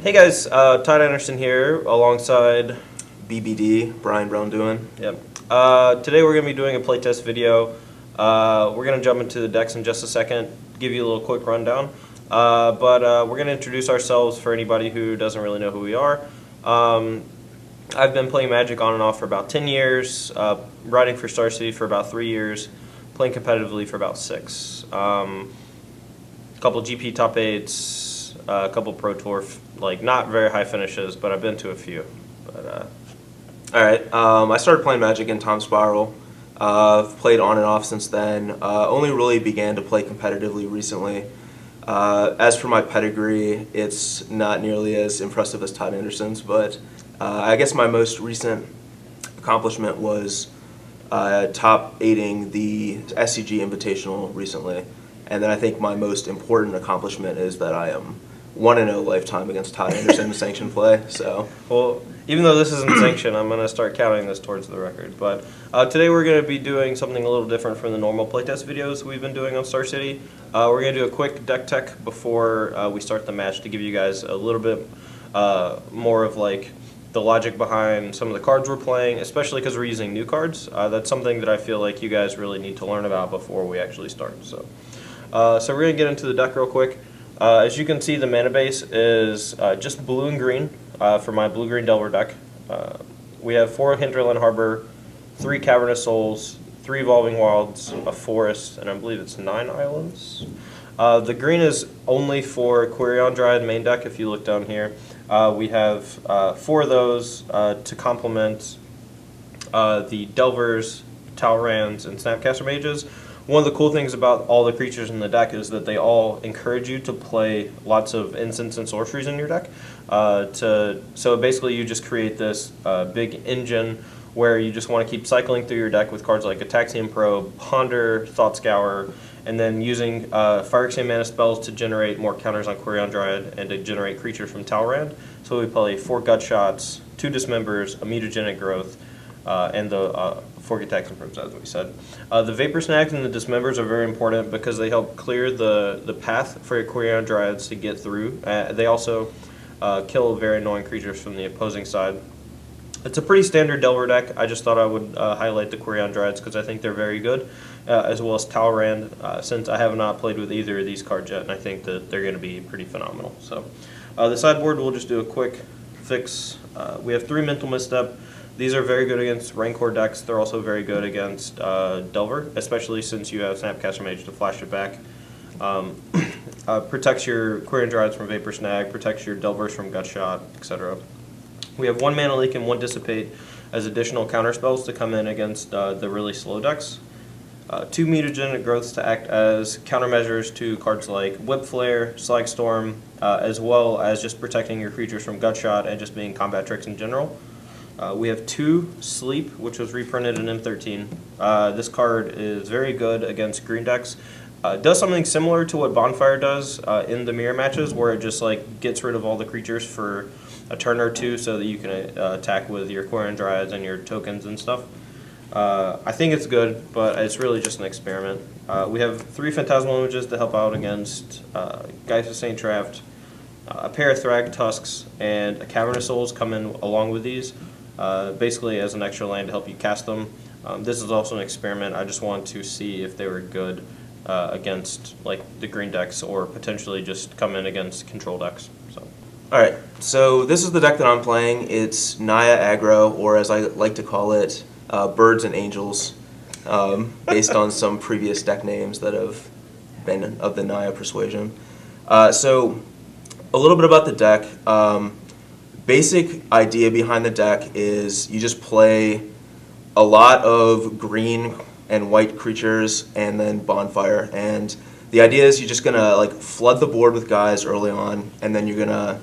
Hey guys, Todd Anderson here alongside BBD, Braun-Duin. Yep. Today we're going to be doing a playtest video. We're going to jump into the decks in just a second, give you a little quick rundown. But we're going to introduce ourselves for anybody who doesn't really know who we are. I've been playing Magic on and off for about 10 years, writing for Star City for about 3 years, playing competitively for about 6. A couple GP top 8s, a couple Pro Tour, like not very high finishes, but I've been to a few. But Alright, I started playing Magic in Tom Spiral. I've played on and off since then. Only really began to play competitively recently. As for my pedigree, it's not nearly as impressive as Todd Anderson's, but I guess my most recent accomplishment was top 8ing the SCG Invitational recently. And then I think my most important accomplishment is that I am 1-0 lifetime against Todd Anderson in sanctioned play. So, well, even though this isn't sanctioned, I'm going to start counting this towards the record. But today we're going to be doing something a little different from the normal playtest videos we've been doing on Star City. We're going to do a quick deck tech before we start the match to give you guys a little bit more of like the logic behind some of the cards we're playing, especially because we're using new cards. That's something that I feel like you guys really need to learn about before we actually start. So we're going to get into the deck real quick. As you can see, the mana base is just blue and green for my blue-green Delver deck. We have 4 Hinterland Harbor, 3 Cavernous Souls, 3 Evolving Wilds, a Forest, and I believe it's 9 islands. The green is only for Quirion Dryad main deck, if you look down here. We have 4 of those to complement the Delvers, Talrands, and Snapcaster Mages. One of the cool things about all the creatures in the deck is that they all encourage you to play lots of instants and sorceries in your deck. So basically you just create this big engine where you just want to keep cycling through your deck with cards like Ataxian Probe, Ponder, Thought Scour, and then using Phyrexian mana spells to generate more counters on Quirion Dryad and to generate creatures from Talrand. So we play 4 Gut Shots, 2 Dismembers, a Mutagenic Growth, and the 4 Ataxian Probes, as we said. The Vapor Snags and the Dismembers are very important because they help clear the path for your Quirion Dryads to get through. They also kill very annoying creatures from the opposing side. It's a pretty standard Delver deck. I just thought I would highlight the Quirion Dryads because I think they're very good, as well as Talrand, since I have not played with either of these cards yet, and I think that they're going to be pretty phenomenal. So the sideboard, we'll just do a quick fix. We have 3 Mental Misstep. These are very good against Rancor decks. They're also very good against Delver, especially since you have Snapcaster Mage to flash it back. Protects your Quirion Dryads from Vapor Snag, protects your Delvers from Gut Shot, etc. We have 1 Mana Leak and 1 Dissipate as additional counter spells to come in against the really slow decks. 2 Mutagenic Growths to act as countermeasures to cards like Whip Flare, Slag Storm, as well as just protecting your creatures from Gut Shot and just being combat tricks in general. We have 2 Sleep, which was reprinted in M13. This card is very good against green decks. Does something similar to what Bonfire does in the mirror matches, where it just like gets rid of all the creatures for a turn or 2 so that you can attack with your Quirion Dryads and your tokens and stuff. I think it's good, but it's really just an experiment. We have 3 Phantasmal Images to help out against Geist of Saint Traft. A pair of Thrag Tusks and a Cavernous Souls come in along with these, basically as an extra land to help you cast them. This is also an experiment. I just wanted to see if they were good against like the green decks or potentially just come in against control decks. So. Alright, so this is the deck that I'm playing. It's Naya Aggro, or as I like to call it, Birds and Angels, based on some previous deck names that have been of the Naya persuasion. So, a little bit about the deck. Basic idea behind the deck is you just play a lot of green and white creatures and then Bonfire. And the idea is you're just going to like flood the board with guys early on, and then you're going to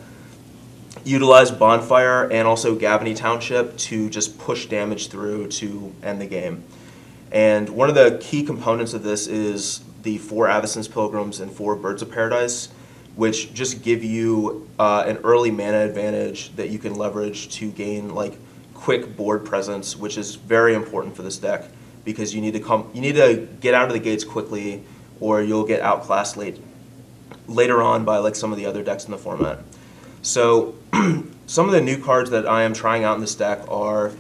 utilize Bonfire and also Gavany Township to just push damage through to end the game. And one of the key components of this is the 4 Avacyn's Pilgrims and 4 Birds of Paradise, which just give you an early mana advantage that you can leverage to gain like quick board presence, which is very important for this deck because you need to get out of the gates quickly, or you'll get outclassed later on by like some of the other decks in the format. So some of the new cards that I am trying out in this deck are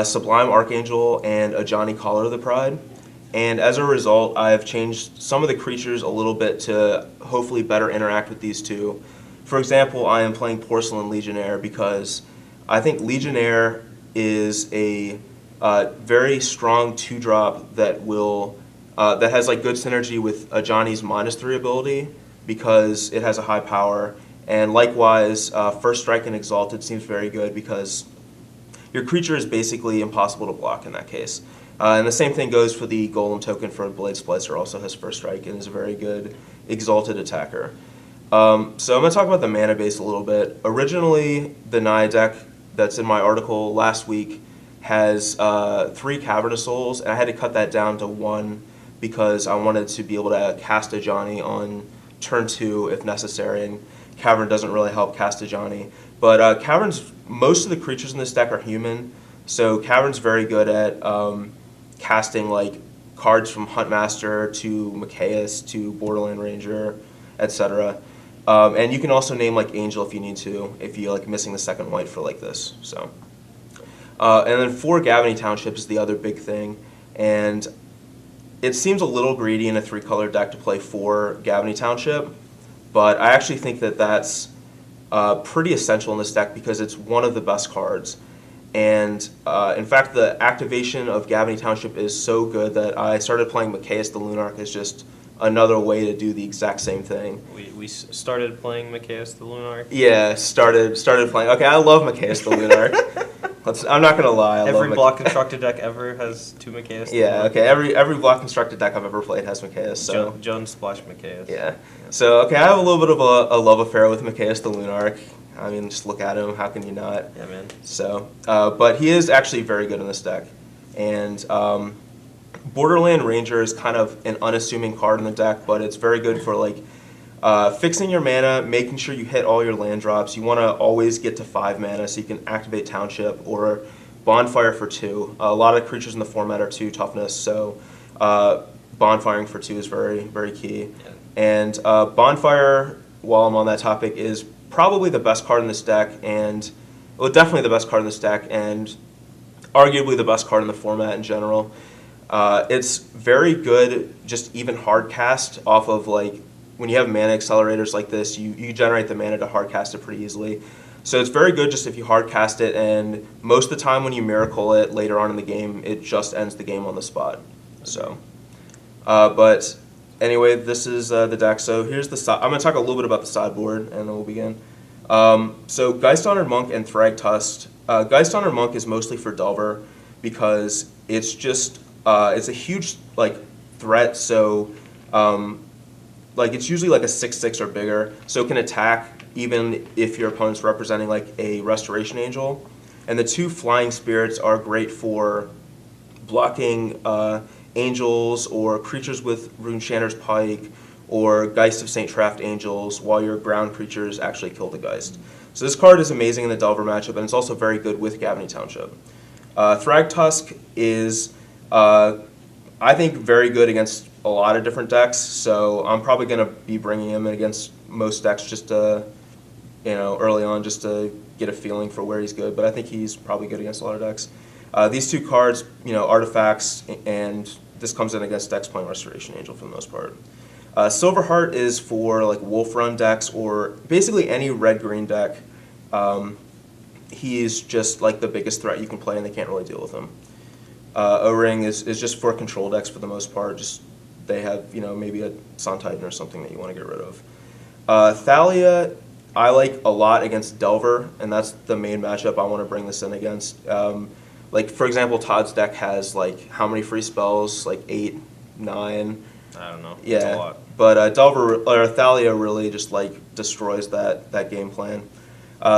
Sublime Archangel and a Johnny Collar of the Pride. And as a result, I've changed some of the creatures a little bit to hopefully better interact with these two. For example, I am playing Porcelain Legionnaire because I think Legionnaire is a very strong 2-drop that will that has like good synergy with a Johnny's -3 ability because it has a high power. And likewise, First Strike and Exalted seems very good because your creature is basically impossible to block in that case. And the same thing goes for the Golem token for Blade Splicer, also has First Strike and is a very good Exalted attacker. So I'm going to talk about the mana base a little bit. Originally, the Naya deck that's in my article last week has 3 Cavernous Souls, and I had to cut that down to 1 because I wanted to be able to cast a Johnny on turn 2 if necessary, and Cavern doesn't really help cast a Johnny. But Cavern's, most of the creatures in this deck are human, so Cavern's very good at casting like cards from Huntmaster to Mikaeus to Borderland Ranger, etc. And you can also name like Angel if you need to, if you're like missing the second white for like this. So, and then 4 Gavany Township is the other big thing, and it seems a little greedy in a 3-color deck to play 4 Gavany Township, but I actually think that that's pretty essential in this deck because it's one of the best cards. And in fact, the activation of Gavany Township is so good that I started playing Mikaeus the Lunarch as just another way to do the exact same thing. We started playing Mikaeus the Lunarch? Yeah, started playing. Okay, I love Mikaeus the Lunarch. I'm not gonna lie. Every block constructed deck ever has 2 Mikaeus. Yeah, okay. Every block constructed deck I've ever played has Mikaeus. So Jones Splash Mikaeus. Yeah. So okay, I have a little bit of a love affair with Mikaeus the Lunarch. I mean, just look at him. How can you not? Yeah, man. So, but he is actually very good in this deck, and Borderland Ranger is kind of an unassuming card in the deck, but it's very good for like fixing your mana, making sure you hit all your land drops. You want to always get to 5 mana so you can activate Township or Bonfire for 2. A lot of creatures in the format are 2 toughness, so bonfiring for 2 is very, very key. Yeah. And Bonfire, while I'm on that topic, is probably the best card in this deck, and well, definitely the best card in this deck, and arguably the best card in the format in general. It's very good, just even hard cast off of like when you have mana accelerators like this, you generate the mana to hard cast it pretty easily. So it's very good just if you hard cast it, and most of the time when you miracle it later on in the game, it just ends the game on the spot. So, but anyway, this is the deck. So here's the I'm going to talk a little bit about the sideboard, and then we'll begin. So Geist Honored Monk and Thragtusk. Geist Honored Monk is mostly for Delver because it's just it's a huge like threat. So like it's usually like a 6/6 or bigger, so it can attack even if your opponent's representing like a Restoration Angel. And the 2 Flying Spirits are great for blocking angels or creatures with Rune Shanner's Pike or Geist of St. Traft Angels while your ground creatures actually kill the Geist. So this card is amazing in the Delver matchup, and it's also very good with Gavany Township. Thragtusk is, I think, very good against a lot of different decks, so I'm probably going to be bringing him in against most decks just to, early on just to get a feeling for where he's good, but I think he's probably good against a lot of decks. These 2 cards, artifacts, and this comes in against decks playing Restoration Angel for the most part. Silverheart is for like Wolf Run decks or basically any red-green deck. He's just like the biggest threat you can play, and they can't really deal with him. O-Ring is just for control decks for the most part. Just they have maybe a Sun Titan or something that you want to get rid of. Thalia I like a lot against Delver, and that's the main matchup I want to bring this in against. Like for example, Todd's deck has like how many free spells? Like 8, 9. I don't know. Yeah, it's a lot. But Delver or Thalia really just like destroys that game plan.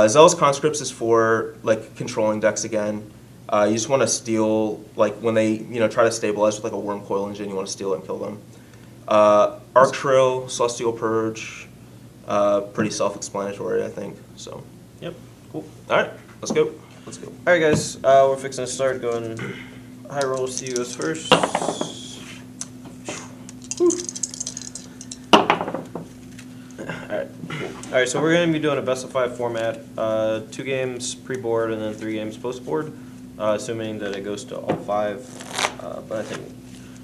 Zealous Conscripts is for like controlling decks again. You just want to steal, like when they try to stabilize with like a Worm Coil Engine, you want to steal it and kill them. Arc Trill, Celestial Purge, pretty self-explanatory, I think. So. Yep. Cool. All right, let's go. Let's go. All right, guys. We're fixing to start going. High rolls to you guys first. Whew. All right. Cool. All right, so we're going to be doing a best of 5 format. 2 games pre-board and then 3 games post-board, assuming that it goes to all 5. But I think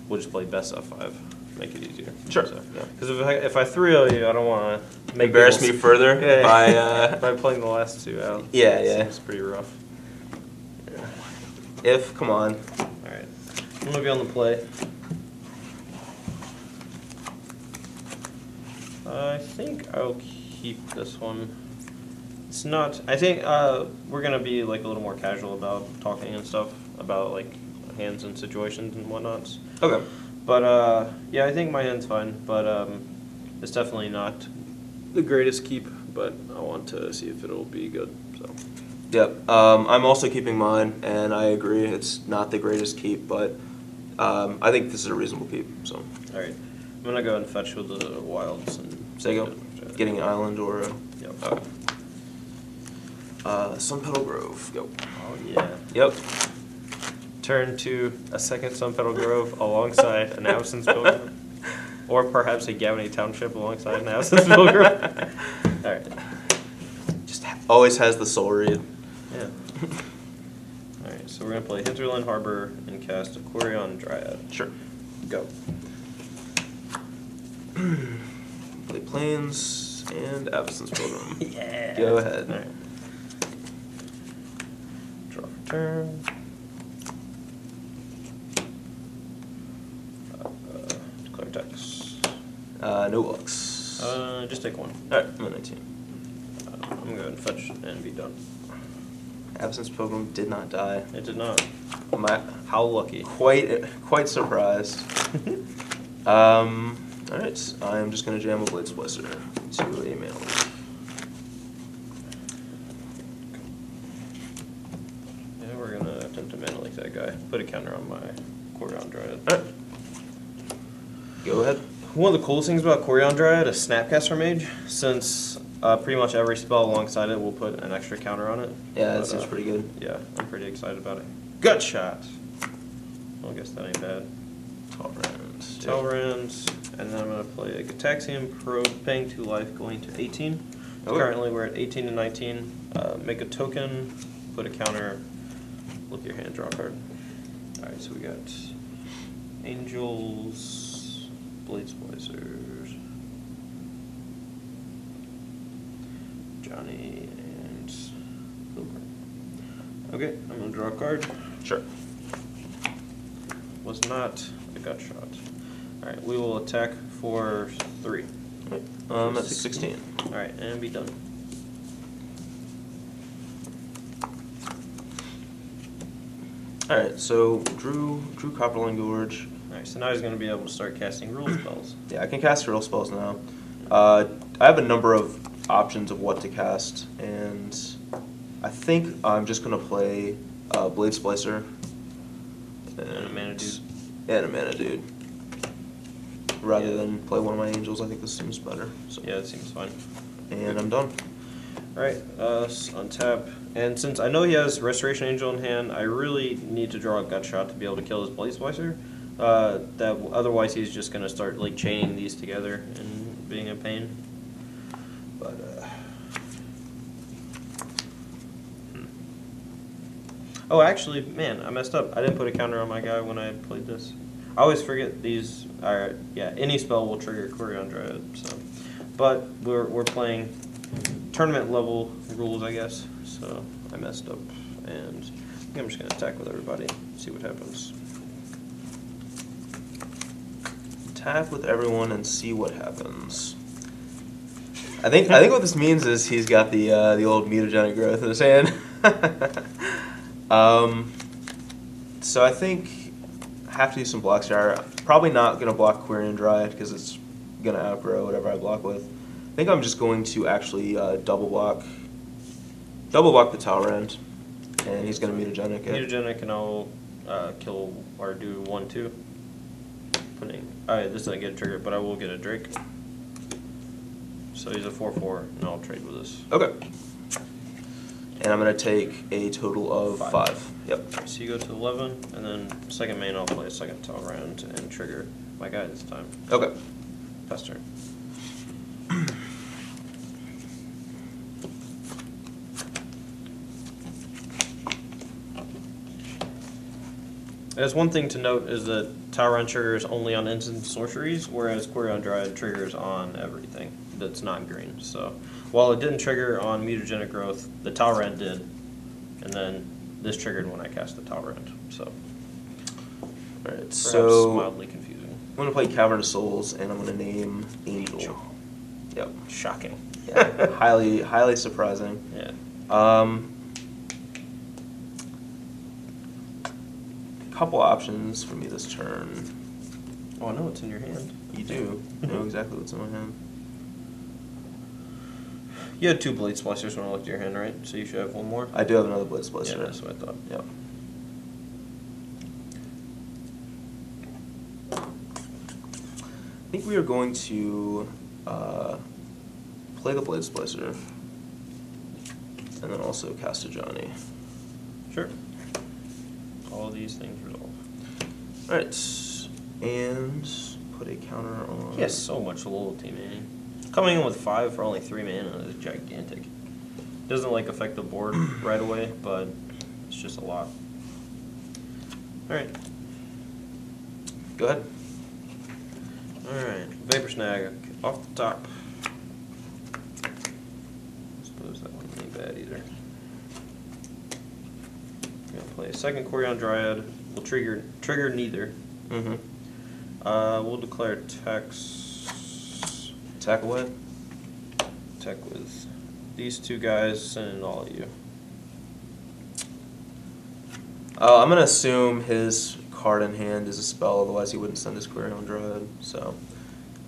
we'll just play best of 5, make it easier. Sure. Because if I 3-0 you, I don't want to Embarrass me further by playing the last 2 out. Yeah, It's pretty rough. Come on. All right, I'm going to be on the play. I think I'll keep this one. It's not. I think we're gonna be like a little more casual about talking and stuff about like hands and situations and whatnots. Okay. But yeah, I think my hand's fine. But it's definitely not the greatest keep. But I want to see if it'll be good. So. Yep. I'm also keeping mine, and I agree it's not the greatest keep, but I think this is a reasonable keep. So. All right. I'm gonna go and fetch with the wilds and. There you go. Getting an island or a... Yep. Sun Petal Grove. Go. Oh yeah. Yep. Turn to a second Sun Petal Grove alongside an Absence Pilgrim. Or perhaps a Gavany Township alongside an Absence Pilgrim. Alright. Just always has the soul read. Yeah. Alright, so we're going to play Hinterland Harbor and cast Aquarion Dryad. Sure. Go. Play Plains and Absence Pilgrim. Yeah. Go ahead. Alright. Draw for turn. Declare attacks. No looks. Just take 1. Alright, I'm at 19. I'm going to fetch and be done. Absence Pilgrim did not die. It did not. How lucky. Quite surprised. Alright, I am just going to jam a Blade Splicer to a mana leaf. Yeah, we're going to attempt to mana leak that guy. Put a counter on my Aquarion Dryad. Alright. Go ahead. One of the coolest things about Aquarion Dryad is Snapcaster Mage, since pretty much every spell alongside it will put an extra counter on it. Yeah, that seems pretty good. Yeah, I'm pretty excited about it. Gut shot! Well, I guess that ain't bad. Talrand, and then I'm going to play a Gataxian Probe, paying 2 life, going to 18. Okay. Currently we're at 18 and 19. Make a token, put a counter, look at your hand, draw a card. Alright, so we got Angels, Blade Splicers, Johnny, and Pilgrim. Okay, I'm going to draw a card. Sure. Was not a gut shot. Alright, we will attack for 3. That's 16. Alright, and be done. Alright, so drew Copperline Gorge. Alright, so now he's going to be able to start casting rule spells. Yeah, I can cast real spells now. I have a number of options of what to cast, and I think I'm just going to play Blade Splicer. And a Mana Dude. And a Mana Dude. Rather than play one of my Angels, I think this seems better. So. Yeah, it seems fine. And I'm done. Alright, untap. And since I know he has Restoration Angel in hand, I really need to draw a gut shot to be able to kill his Blade Splicer. Otherwise he's just going to start like chaining these together and being a pain. But oh, actually, man, I messed up. I didn't put a counter on my guy when I played this. I always forget these. Alright, yeah, any spell will trigger Aquarion Dryad. So, but we're playing tournament level rules, I guess. So I messed up, and I think I'm just gonna attack with everybody. See what happens. Attack with everyone and see what happens. I think what this means is he's got the old mutagenic growth in his hand. So I think I have to do some blocks here. Probably not going to block Aquarion Dryad because it's going to outgrow whatever I block with. I think I'm just going to actually double block the Talrand, and he's going to mutagenic it. Mutagenic, and I'll kill or do 1/2. Alright, this doesn't get a trigger, but I will get a Drake. So he's a 4/4, and I'll trade with this. Okay. And I'm going to take a total of 5. Yep. So you go to 11, and then second main I'll play a second Talrand and trigger my guy this time. Okay. Pass turn. There's one thing to note is that Talrand triggers only on instant sorceries, whereas Quirion Dryad triggers on everything that's not green. So while it didn't trigger on mutagenic growth, the Talrand did, and then this triggered when I cast the Talrand. So Alright, perhaps so mildly confusing. I'm going to play Cavern of Souls, and I'm going to name Angel. Yep. Shocking. Yeah, highly surprising. Yeah. Couple options for me this turn. Oh, I know what's in your hand. You do know exactly what's in my hand. You had 2 Blade Splicers when I looked at your hand, right? So you should have one more? I do have another Blade Splicer. Yeah, that's what I thought. Yep. I think we are going to play the Blade Splicer and then also cast a Johnny. Sure. All these things resolve. Alright, and put a counter on. He has so much loyalty, man. Coming in with 5 for only 3 mana is gigantic. Doesn't like affect the board right away, but it's just a lot. Alright. Go ahead. Alright. Vapor Snag off the top. I suppose that wouldn't be bad either. Gonna play a second Quirion Dryad. We'll trigger neither. Mm-hmm. We'll declare Tex. Attack away. Attack with these 2 guys, sending all of you. I'm going to assume his card in hand is a spell, otherwise he wouldn't send his Quirion Dryad, so.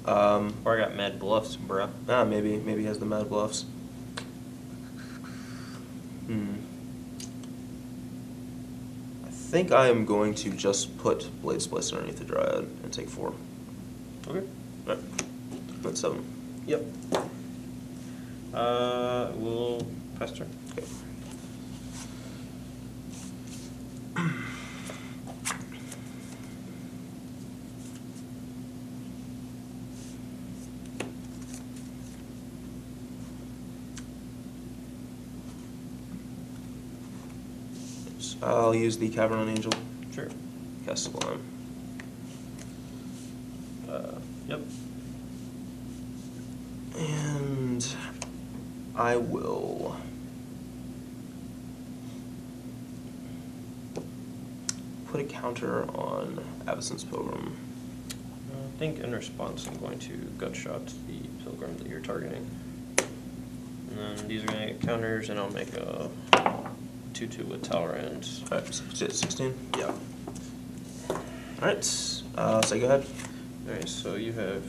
Or I got Mad Bluffs, bruh. Maybe he has the Mad Bluffs. I think I am going to just put Blade Splicer underneath the Dryad and take 4. Okay. Alright. That's 7. Yep. We'll pass turn. Okay. I'll use the Cavern on Angel. Sure. Cast Sublime. Yep. And I will put a counter on Avacyn's Pilgrim. I think in response I'm going to Gutshot the Pilgrim that you're targeting. And then these are going to get counters, and I'll make a 2/2 with Talrand. Alright, 16? Yeah. Alright, so go ahead. Alright, so you have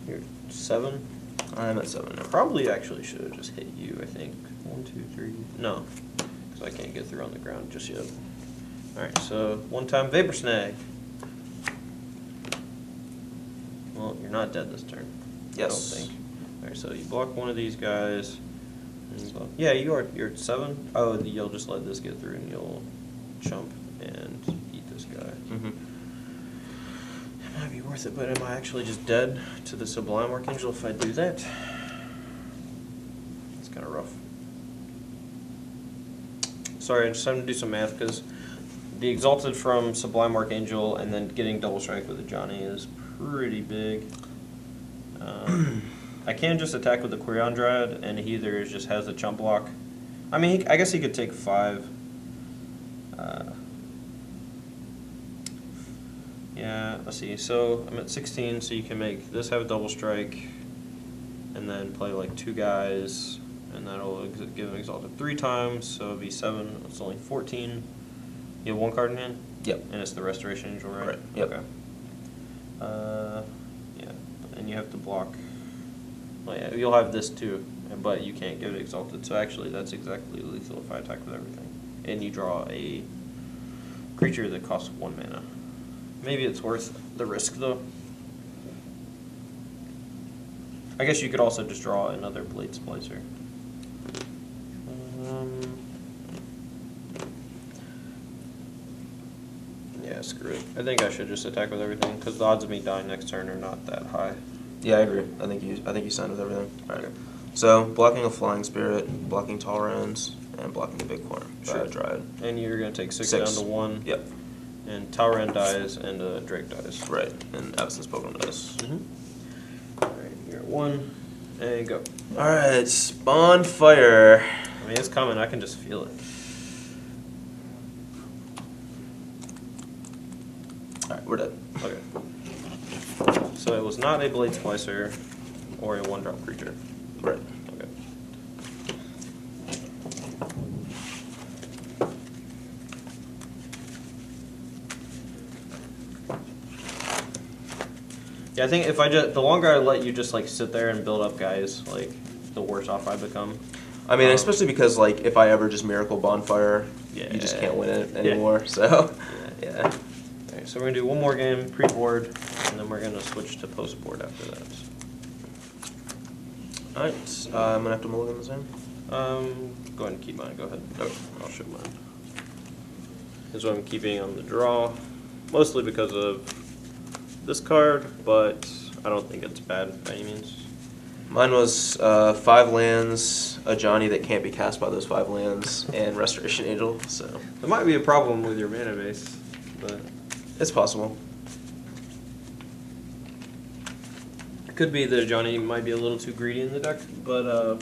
your 7. I'm at 7 now. Probably actually should have just hit you, I think. 1, 2, 3. No, because I can't get through on the ground just yet. Alright, so 1-time Vapor Snag. Well, you're not dead this turn. Yes. I don't think. Alright, so you block one of these guys. And you block. Yeah, you're at 7. Oh, you'll just let this get through and you'll chump and eat this guy. Mm-hmm. It might be worth it, but am I actually just dead to the Sublime Archangel if I do that? It's kind of rough. Sorry, I just having to do some math because the Exalted from Sublime Archangel and then getting Double Strike with a Johnny is pretty big. I can just attack with the Quirion Dryad, and he either just has the chump block. I mean, I guess he could take 5. Yeah, let's see. So I'm at 16, so you can make this have a double strike, and then play like 2 guys, and that'll give him Exalted 3 times, so it'll be 7. It's only 14. You have 1 card in hand? Yep. And it's the Restoration Angel, right? Right, yep. Okay. Yeah, and you have to block. Well, yeah, you'll have this too, but you can't give it Exalted, so actually that's exactly lethal if I attack with everything. And you draw a creature that costs 1 mana. Maybe it's worth the risk, though. I guess you could also just draw another Blade Splicer. Yeah, screw it. I think I should just attack with everything, because the odds of me dying next turn are not that high. Yeah, I agree. I think you signed with everything. All right. So blocking a Flying Spirit, blocking Talrand, and blocking the big corner. Sure. Dryad. And you're going to take 6 6 down to 1. Yep. And Talrand dies, and Drake dies. Right, and Absence Pokemon dies. Alright, you're at 1, and go. Alright, Bonfire. I mean, it's coming, I can just feel it. Alright, we're dead. Okay. So it was not a Blade Splicer or a 1-drop creature. Right. Okay. Yeah, I think if the longer I let you just like sit there and build up guys, like the worse off I become. I mean, especially because like if I ever just Miracle Bonfire, Yeah. you just can't win it anymore. So, yeah. Alright, so we're gonna do one more game pre-board, and then we're gonna switch to post-board after that. Alright, I'm gonna have to mulligan the same. Go ahead and keep mine. Go ahead. Okay, I'll show mine. This is what I'm keeping on the draw, mostly because of this card, but I don't think it's bad by any means. Mine was 5 lands, a Johnny that can't be cast by those 5 lands, and Restoration Angel. So There might be a problem with your mana base, but it's possible. it could be that Johnny might be a little too greedy in the deck. But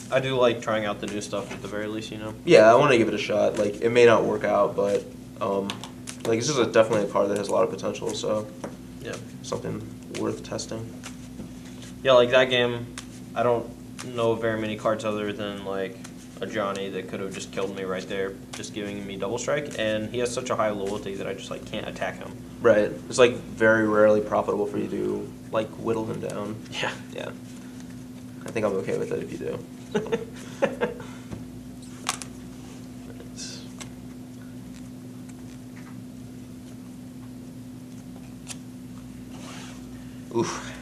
I do like trying out the new stuff at the very least, you know. Yeah, I want to give it a shot. Like it may not work out, but like this is definitely a card that has a lot of potential. So Yeah. something worth testing. Yeah, like that game, I don't know very many cards other than like a Johnny that could have just killed me right there, just giving me double strike, and he has such a high loyalty that I just like can't attack him. Right. It's like very rarely profitable for you to like whittle him down. Yeah. Yeah. I think I'm okay with it if you do. Oof.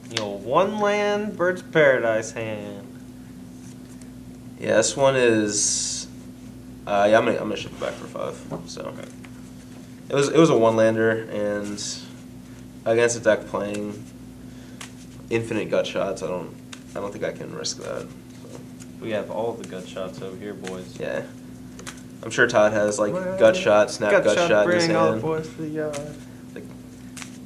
You know, 1 land, Bird's Paradise hand. Yeah, this one is. Yeah, I'm gonna ship it back for 5. So Okay. it was a 1-lander, and against a deck playing infinite gut shots, I don't think I can risk that. So, We have all the gut shots over here, boys. yeah, I'm sure Todd has like gut shot, snap gut shot in his bring all the hand. boys to the yard. Like,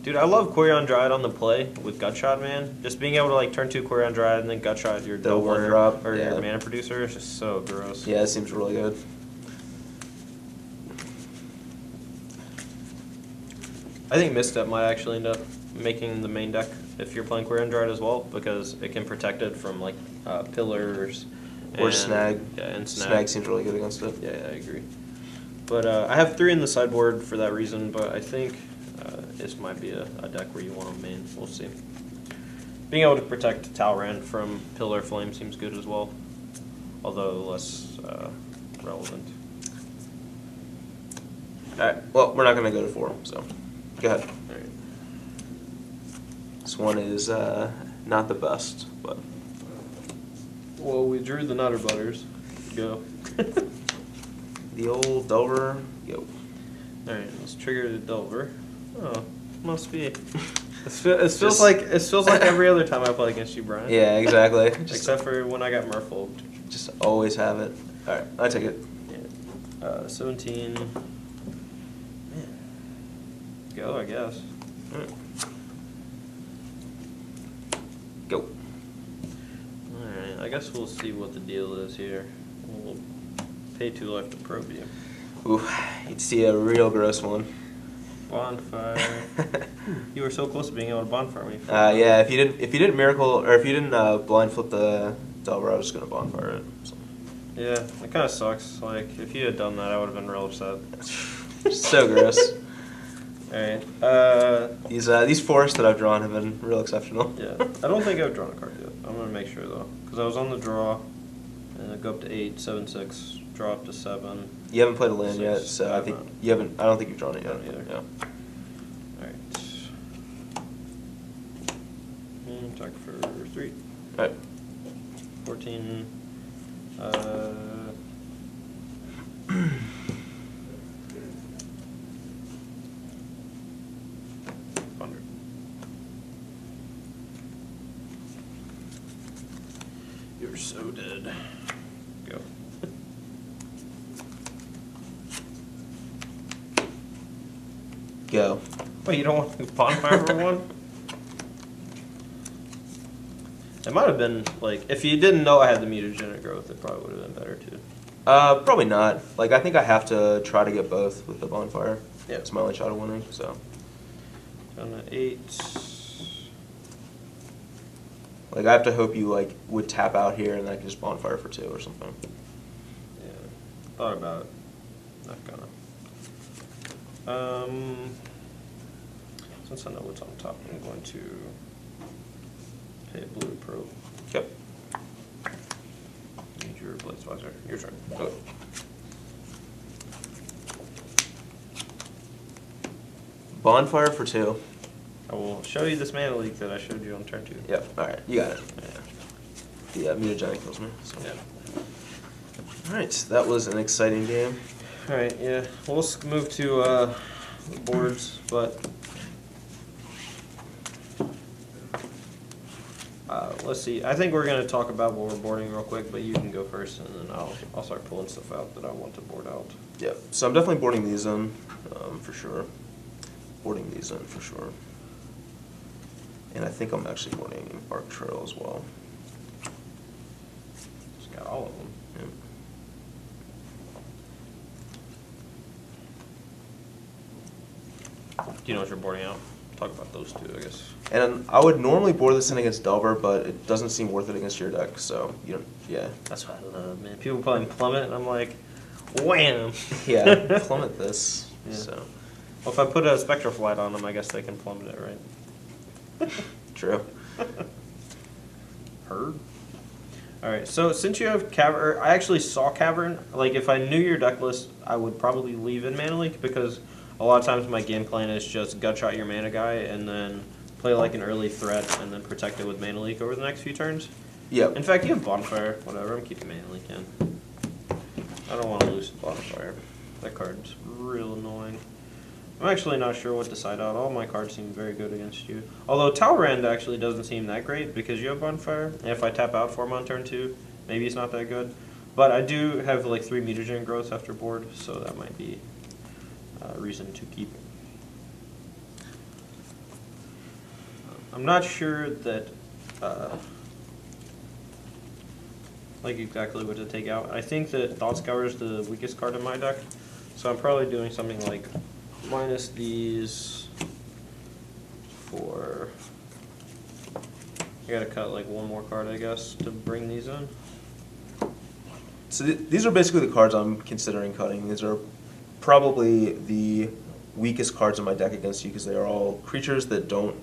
dude, I love Quirion Dryad on the play with gut shot, man. Just being able to like turn 2 Quirion Dryad and then gut shot your The one Delver drop, or yeah. your mana producer is just so gross. Yeah, it seems really good. I think Misstep might actually end up making the main deck if you're playing Quirion Dryad as well, because it can protect it from like pillars Or and, snag. Yeah, and Snag seems really good against it. Yeah, I agree. But I have 3 in the sideboard for that reason, but I think this might be a deck where you want to main. We'll see. Being able to protect Talrand from Pillar Flame seems good as well, although less relevant. Alright, well, we're not going to go to 4, so go ahead. All right. This one is not the best, but. Well, we drew the Nutter Butters. Go. The old Delver, go. Alright, let's trigger the Delver. Oh, must be. It feels like every other time I play against you, Brian. Yeah, exactly. Except for when I got Merfolked. Just always have it. Alright, I take it. Yeah. 17. Man. Go, I guess. Alright. Go. Alright, I guess we'll see what the deal is here. We'll pay 2 life to probe you. Ooh, you'd see a real gross one. Bonfire. You were so close to being able to bonfire me. Yeah, if you didn't miracle, or if you didn't blind flip the Delver, I was just gonna bonfire it. So. Yeah, it kind of sucks. Like, if you had done that, I would have been real upset. So gross. Alright, These forests that I've drawn have been real exceptional. yeah. I don't think I've drawn a card yet. I'm gonna make sure though. Because I was on the draw, and I go up to 8, 7, 6, draw up to 7. You haven't played a land yet, 6. so I think you haven't. I don't think you've drawn it yet. I don't either. Yeah. Alright. Attack for 3. Alright. 14. You're so dead. Go. Go. Wait, you don't want to bonfire for one? It might have been, like, if you didn't know I had the mutagenic growth, it probably would have been better, too. Probably not. Like, I think I have to try to get both with the bonfire. Yeah. It's my only shot of winning, so. Down to 8. Like, I have to hope you, like, would tap out here and then I can just bonfire for 2 or something. Yeah. Thought about it. Not gonna. Since I know what's on top, I'm going to pay a blue probe. Yep. Need your Blaze Visor. Your turn. Okay. Bonfire for 2. I will show you this mana leak that I showed you on turn 2. Yep, alright, you got it. Yeah, mutagenic kills me. So. Yeah. Alright, that was an exciting game. Alright, yeah. We'll move to boards, but let's see. I think we're going to talk about what we're boarding real quick, but you can go first, and then I'll start pulling stuff out that I want to board out. Yep, so I'm definitely boarding these in, for sure. Boarding these in, for sure. And I think I'm actually boarding Arc Trail as well. Just got all of them. Yep. Do you know what you're boarding out? Talk about those two, I guess. And I would normally board this in against Delver, but it doesn't seem worth it against your deck, so you don't, yeah. That's what I love, man. People playing Plummet, and I'm like, wham! Yeah, plummet this, Yeah. so. Well, if I put a Spectral Flight on them, I guess they can plummet it, right? True. Heard. Alright, so since you have Cavern, I actually saw Cavern. Like, if I knew your deck list, I would probably leave in Mana Leak, because a lot of times my game plan is just gutshot your mana guy, and then play like an early threat, and then protect it with Mana Leak over the next few turns. Yep. In fact, you have Bonfire. Whatever, I'm keeping Mana Leak in. I don't want to lose Bonfire. That card's real annoying. I'm actually not sure what to side out. All my cards seem very good against you. Although Talrand actually doesn't seem that great because you have Bonfire. And if I tap out for him on turn 2, maybe it's not that good. But I do have like 3 mutagen growths after board, so that might be a reason to keep. I'm not sure that like exactly what to take out. I think that Thought Scour is the weakest card in my deck, so I'm probably doing something like minus these for. I gotta cut like one more card, I guess, to bring these in. So these are basically the cards I'm considering cutting. These are probably the weakest cards in my deck against you because they are all creatures that don't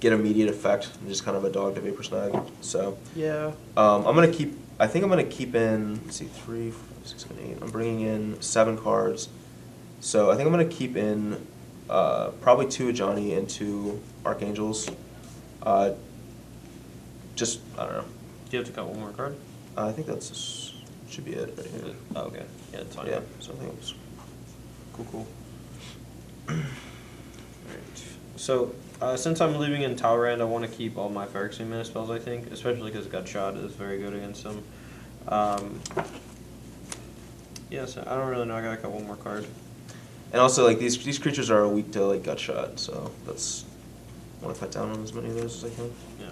get immediate effect and just kind of a dog to Vapor Snag. So Yeah. I'm gonna keep. I think I'm gonna keep in. Let's see, 3, 4, 6, 7, 8. I'm bringing in 7 cards. So I think I'm gonna keep in probably 2 Ajani and 2 Archangels. Just I don't know. Do you have to cut one more card? I think that's should be it right here. Oh, okay. Yeah, it's fine. Yeah. So I think it's Cool. Alright. So, since I'm leaving in Talrand, I want to keep all my Phyrexian mana spells, I think, especially because Gutshot is very good against them. Yes, I don't really know. I gotta cut one more card. And also, like, these creatures are weak to, like, Gutshot, so that's... I want to cut down on as many of those as I can. Yeah.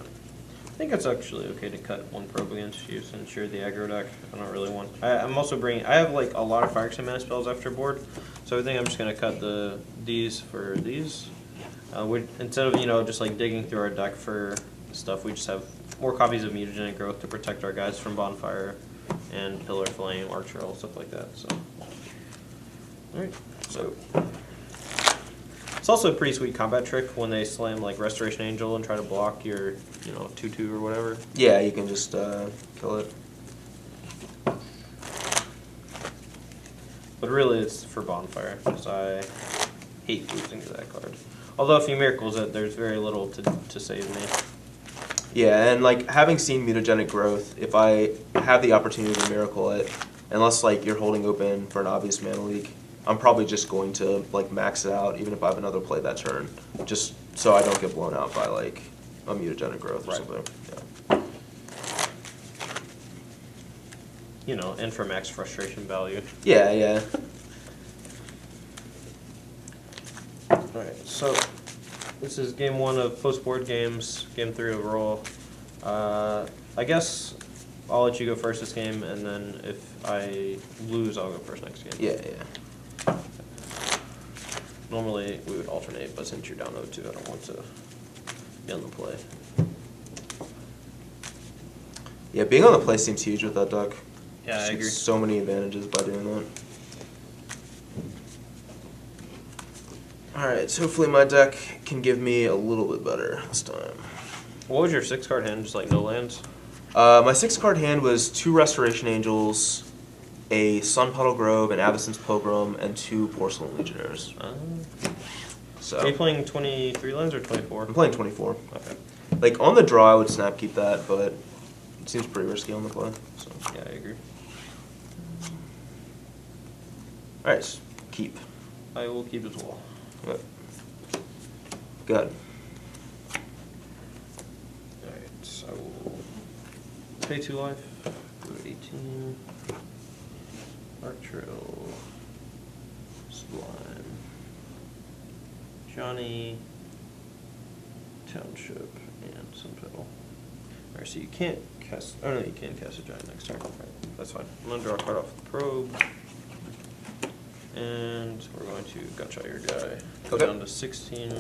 I think it's actually okay to cut one probe against you since you're the aggro deck. I don't really want... I'm also bringing... I have, like, a lot of Phyrexian mana spells after board, so I think I'm just gonna cut these for these. Instead of, you know, just, like, digging through our deck for stuff, we just have more copies of Mutagenic Growth to protect our guys from Bonfire and Pillar Flame, Arc Trail, stuff like that, so... Alright, so... It's also a pretty sweet combat trick when they slam like Restoration Angel and try to block your, you know, 2/2 or whatever. Yeah, you can just kill it. But really it's for Bonfire, because I hate losing to that card. Although if you miracles it, there's very little to save me. Yeah, and like having seen Mutagenic Growth, if I have the opportunity to miracle it, unless like you're holding open for an obvious mana leak, I'm probably just going to like max it out, even if I have another play that turn, just so I don't get blown out by like a Mutagenic Growth or something. Yeah. You know, and for max frustration value. Yeah, yeah. Alright, so this is game 1 of post-board games, game 3 overall. I guess I'll let you go first this game, and then if I lose, I'll go first next game. Yeah. Normally we would alternate, but since you're down 0-2, I don't want to be on the play. Yeah, being on the play seems huge with that deck. Yeah, I agree. So many advantages by doing that. Alright, so hopefully my deck can give me a little bit better this time. What was your 6-card hand? Just like no lands? My 6-card hand was 2 Restoration Angels, a Sun Puddle Grove, an Avacyn's Pilgrim, and 2 Porcelain Legionnaires. So Are you playing 23 lands or 24? I'm playing 24. Okay. Like on the draw, I would snap keep that, but it seems pretty risky on the play. So. Yeah, I agree. Alright, keep. I will keep as well. Good. Good. Alright, so I will pay 2 life, go to 18, Arc Trail, Sublime, Johnny, Township, and Sunpetal. Alright, so you can't cast, oh no, you can cast a giant next turn. Right, that's fine. I'm going to draw a card off the probe. And we're going to gunshot your guy. Go Okay. down to 16.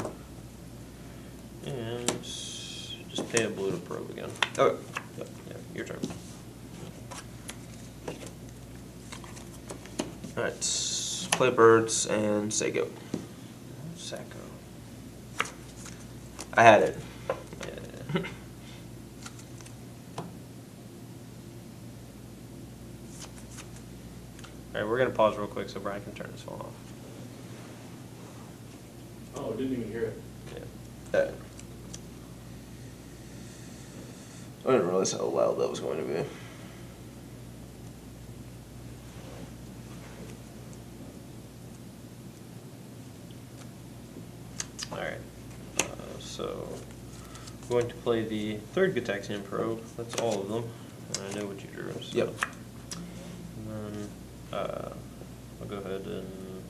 And just pay a blue to probe again. Okay. Yep, yeah, your turn. Alright, play birds and say go. Sacco. I had it. Yeah. Alright, we're going to pause real quick so Brian can turn this phone off. Oh, I didn't even hear it. Yeah. I didn't realize how loud that was going to be. Alright, so I'm going to play the 3rd Gitaxian probe. That's all of them. And I know what you drew. So. Yep. And then I'll go ahead and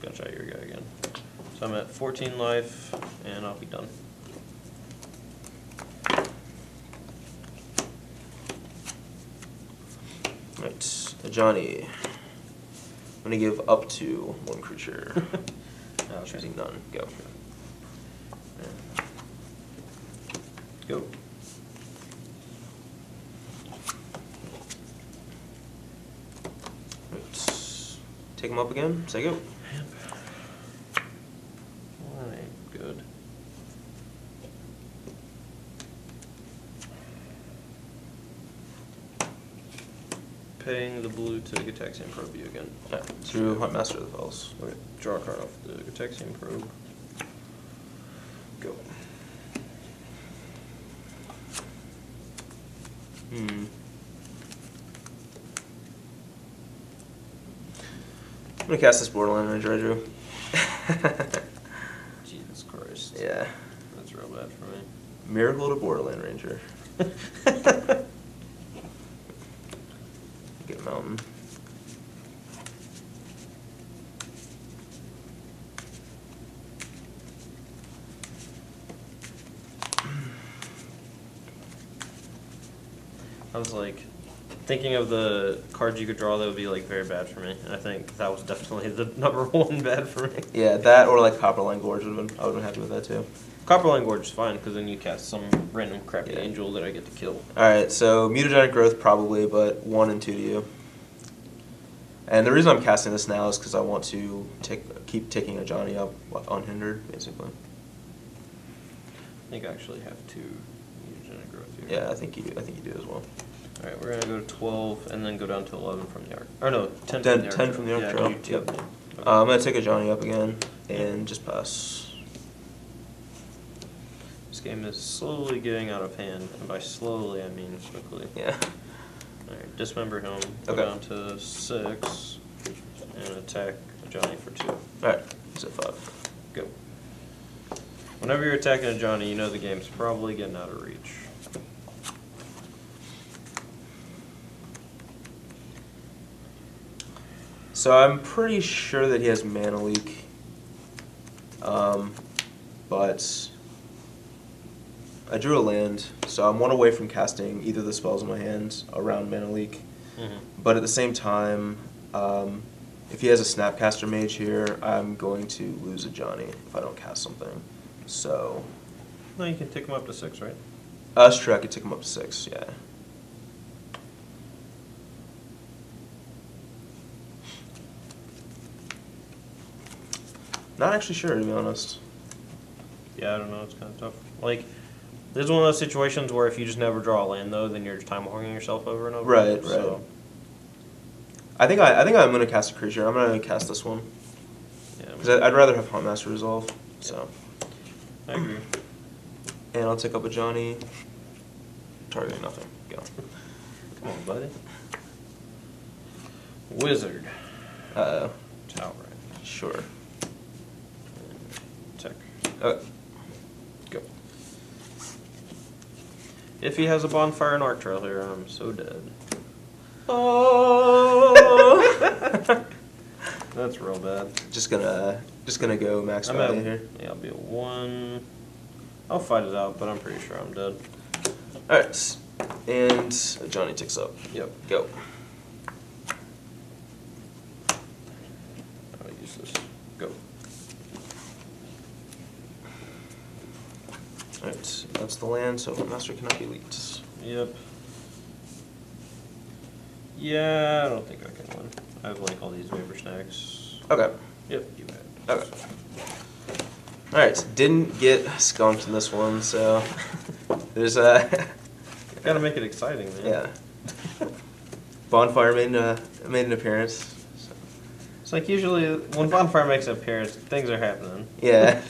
gunshot your guy again. So I'm at 14 life, and I'll be done. Right, Johnny. I'm gonna give up to 1 creature. Choosing none. Go. Go. Right. Take him up again. Say go. Alright, good. Paying the blue to Gitaxian probe you again. Yeah, through Huntmaster of the Fells. Okay, draw a card off the Gitaxian probe. Go. I'm gonna cast this Borderland Ranger I drew. Jesus Christ. Yeah. That's real bad for me. Miracle to Borderland Ranger. Get a mountain. I was like thinking of the cards you could draw that would be like very bad for me, and I think that was definitely the #1 bad for me. Yeah, that or like Copperline Gorge would have been. I would have been happy with that too. Copperline Gorge is fine because then you cast some random crappy Yeah. angel that I get to kill. All right, so Mutagenic Growth probably, but 1 and 2 to you. And the reason I'm casting this now is because I want to keep taking a Johnny up unhindered, basically. I think I actually have 2 Mutagenic Growth here. Yeah, I think you do. I think you do as well. Alright, we're gonna go to 12 and then go down to 11 from the arc. Or no, 10 10 from the arc. 10 from the arc Yeah, trail. you two. Yep. Okay. I'm gonna take a Johnny up again and just pass. This game is slowly getting out of hand, and by slowly I mean quickly. Yeah. Alright, dismember him, go Okay. down to 6, and attack Johnny for 2. All right, he's at 5. Go. Whenever you're attacking a Johnny, you know the game's probably getting out of reach. So I'm pretty sure that he has Mana Leak. But I drew a land, so I'm one away from casting either of the spells in my hand around Mana Leak. But at the same time, if he has a Snapcaster Mage here, I'm going to lose a Johnny if I don't cast something. So. No, you can take him up to 6, right? That's true, I could take him up to 6, yeah. Not actually sure, to be honest. Yeah, I don't know. It's kind of tough. Like, this is one of those situations where if you just never draw a land, though, then you're just time hogging yourself over and over. Right, So. right. I think I'm going to cast a creature. I'm going to cast this one. Yeah. Because I'd rather have Huntmaster Resolve. So. I agree. And I'll take up a Johnny. Targeting nothing. Go. Come on, buddy. Wizard. Uh-oh. Tower. Sure. Tech. Okay. Go. If he has a bonfire and arc trail here, I'm so dead. Oh. That's real bad. Just gonna go max value here. Yeah, I'll be a 1. I'll fight it out, but I'm pretty sure I'm dead. Alright. And Johnny ticks up. Yep. Go. I'll use this. Go. Alright, that's the land, so Master cannot be leaked. Yep. Yeah, I don't think I can win. I have like all these vapor snacks. Okay. Yep, you had. Okay. Alright, didn't get skunked in this one, so there's Gotta make it exciting, man. yeah. Bonfire made an appearance. So. It's like usually when Bonfire makes an appearance, things are happening. Yeah.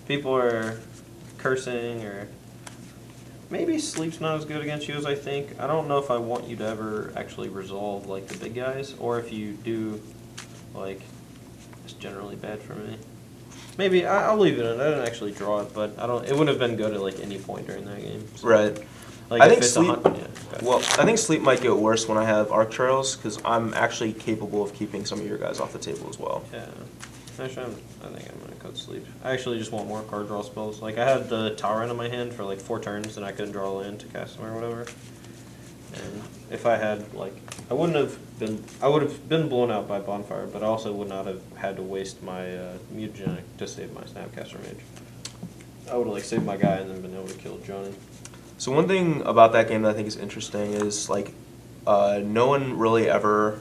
People are cursing, or maybe Sleep's not as good against you as I think. I don't know if I want you to ever actually resolve like the big guys, or if you do, like, it's generally bad for me. Maybe I'll leave it in. I didn't actually draw it, but I don't. It wouldn't have been good at like any point during that game. So. Right. Like I if think it's Sleep. yeah, okay. Well, I think Sleep might get worse when I have Arc Trails because I'm actually capable of keeping some of your guys off the table as well. Yeah. Actually, I think I'm gonna cut Sleep. I actually just want more card draw spells. Like I had the Tower in my hand for like 4 turns, and I couldn't draw a land to cast them or whatever. And if I had like, I would have been blown out by Bonfire, but I also would not have had to waste my mutagenic to save my Snapcaster Mage. I would have like saved my guy and then been able to kill Johnny. So one thing about that game that I think is interesting is like no one really ever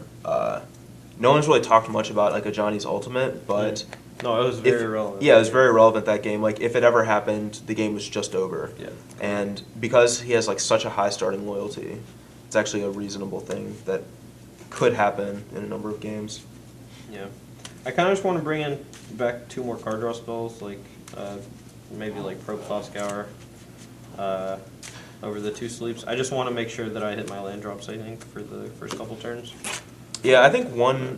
no one's really talked much about like a Johnny's ultimate, but no, it was very relevant. Yeah, it was very relevant that game. Like if it ever happened, the game was just over. Yeah. And because he has like such a high starting loyalty, it's actually a reasonable thing that could happen in a number of games. Yeah. I kind of just want to bring in back 2 more card draw spells, like maybe like Probe Thought Scour over the 2 Sleeps. I just want to make sure that I hit my land drops, I think, for the first couple turns. Yeah, I think one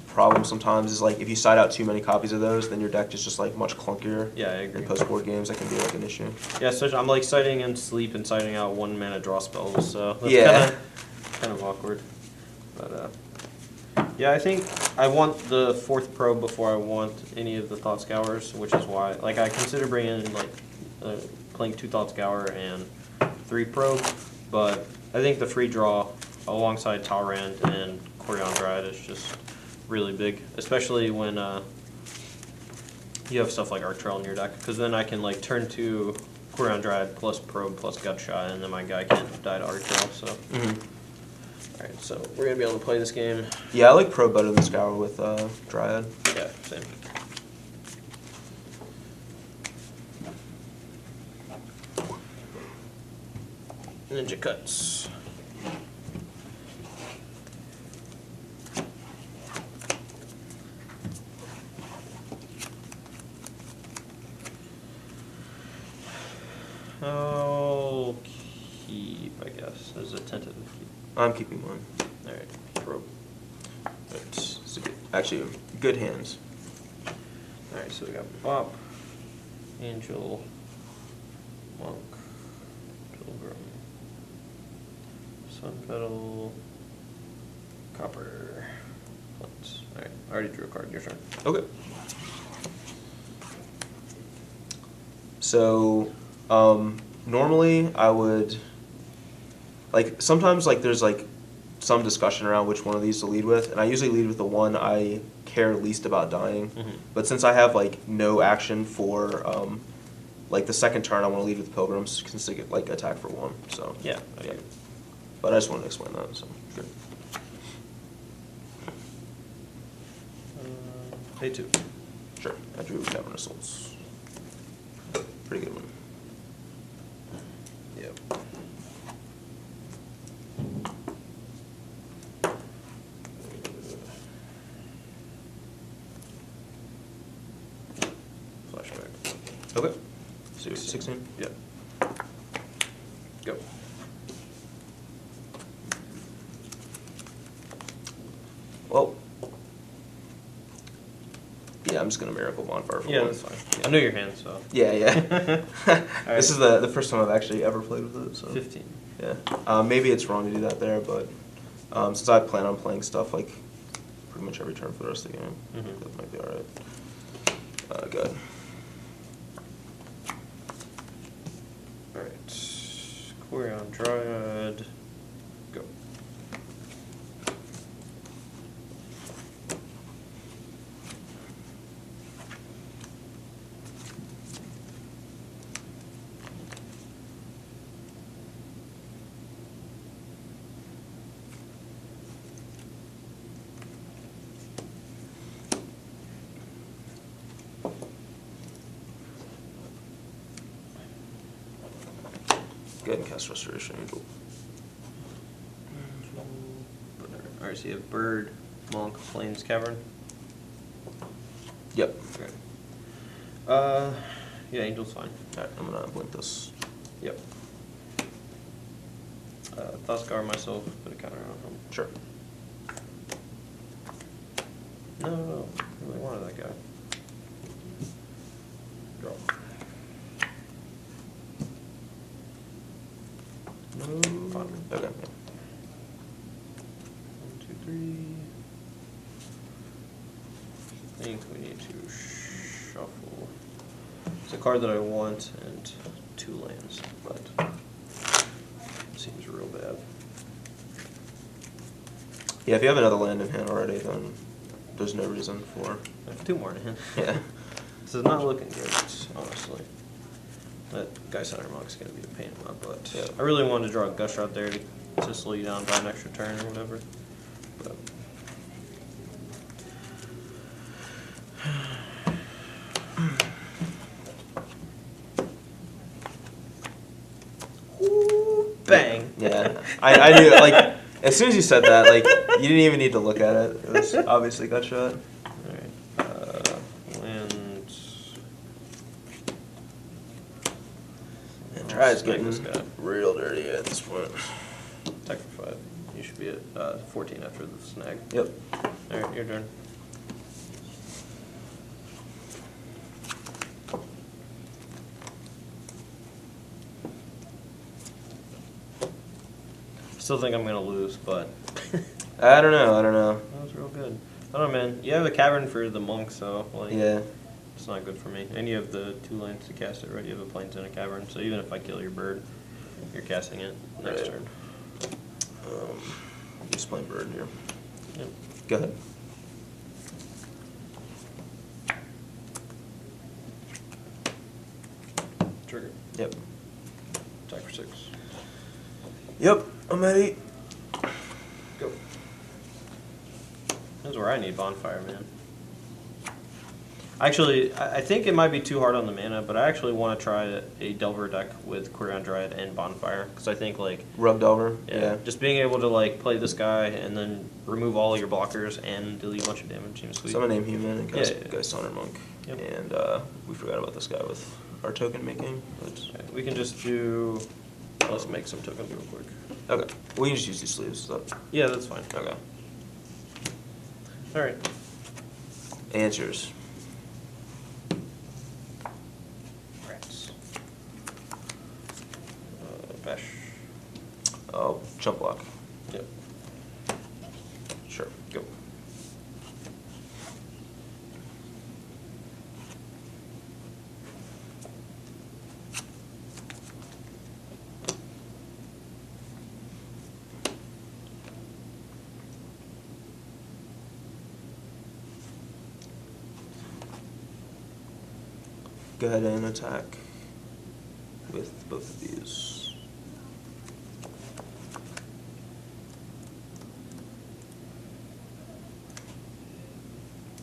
problem sometimes is like if you side out too many copies of those, then your deck is just like much clunkier. Yeah, I agree. In post-board games, that can be like an issue. Yeah, so I'm like sighting in Sleep and sighting out 1 mana draw spells, so that's Yeah. kind of awkward. But yeah, I think I want the 4th Probe before I want any of the Thought Scours, which is why like I consider bringing in like playing 2 Thought Scour and 3 Probe, but I think the free draw alongside Talrand and Corian Dryad is just really big, especially when you have stuff like Arc Trail in your deck, because then I can like turn to Corian Dryad plus Probe plus Gutshot, and then my guy can't die to Arc Trail. So, alright, so we're gonna be able to play this game. Yeah, I like Pro better than Scour with Dryad. Yeah, same. Ninja cuts. I'll keep, I guess, as a tentative keep. I'm keeping one. Alright, Probe. It's actually good hands. Alright, so we got Bop, Angel, Monk, Pilgrim, Sun Petal, Copper, Flint. Alright, I already drew a card. Your turn. Okay. So, normally I would, like, sometimes, like, there's, like, some discussion around which one of these to lead with, and I usually lead with the one I care least about dying. Mhm. But since I have, like, no action for, like, the second turn, I want to lead with Pilgrims, since they get, like, attack for 1, so. Yeah, I get it. But I just wanted to explain that, so. Sure. Pay 2. Sure, I drew Cavern Assaults. Pretty good one. Yep. Flashback. Okay. So you're 16? Yep. Go. Well, yeah, I'm just gonna Miracle Bonfire for Yeah, 1. that's fine. I know your hand, so. Yeah, yeah. Alright. This is the first time I've actually ever played with it, so. 15. Yeah. Maybe it's wrong to do that there, but since I plan on playing stuff like pretty much every turn for the rest of the game, I think that might be alright. Good. Alright. Quirion Dryad. Go. Go ahead and cast Restoration Angel. Alright, so you have Bird, Monk, Flames, Cavern. Yep. Okay. Yeah, Angel's fine. Alright, I'm gonna blink this. Yep. Thoughtscar myself, put a counter on him. Sure. No, I really wanted that guy. Draw. No. Fine. Okay. 1, 2, 3. I think we need to shuffle. It's a card that I want and 2 lands, but seems real bad. Yeah, if you have another land in hand already, then there's no reason for. I have 2 more in hand. Yeah. This is not looking good, honestly. That Guy Center Monk's gonna be a pain in my butt. Yeah. I really wanted to draw a Gush out there to slow you down by an extra turn or whatever. But Ooh, bang. Yeah. I knew, like, as soon as you said that, like, you didn't even need to look at it. It was obviously gut shot. Alright. Land. And Dryad's Snag getting this guy. real dirty at this point. Attack for 5. You should be at 14 after the snag. Yep. Alright, your turn. Still think I'm gonna lose, but I don't know. that was real good. I don't know, man. You have a cavern for the monk, so like, Yeah. it's not good for me. And you have the 2 lands to cast it, right? You have a plains and a cavern, so even if I kill your bird, you're casting it next Right. turn. Just playing bird here. Yep. Go ahead. Trigger. Yep. Attack for 6. Yep. I'm at 8. Go. That's where I need bonfire, man. Actually, I think it might be too hard on the mana, but I actually want to try a Delver deck with Quirion Dryad and Bonfire, because I think, like, Rub Delver. yeah, just being able to, like, play this guy and then remove all your blockers and deal you a bunch of damage seems sweet. Summon Name Human and Yeah, cast yeah, yeah. Guy Sonner Monk. Yep. And we forgot about this guy with our token making. But Okay, we can just do, let's make some tokens real quick. okay. We can just use these sleeves. So. Yeah, that's fine. Okay. All right. Answers. Rats. Bash. Oh, jump block. Yep. Sure. Go. go ahead and attack with both of these.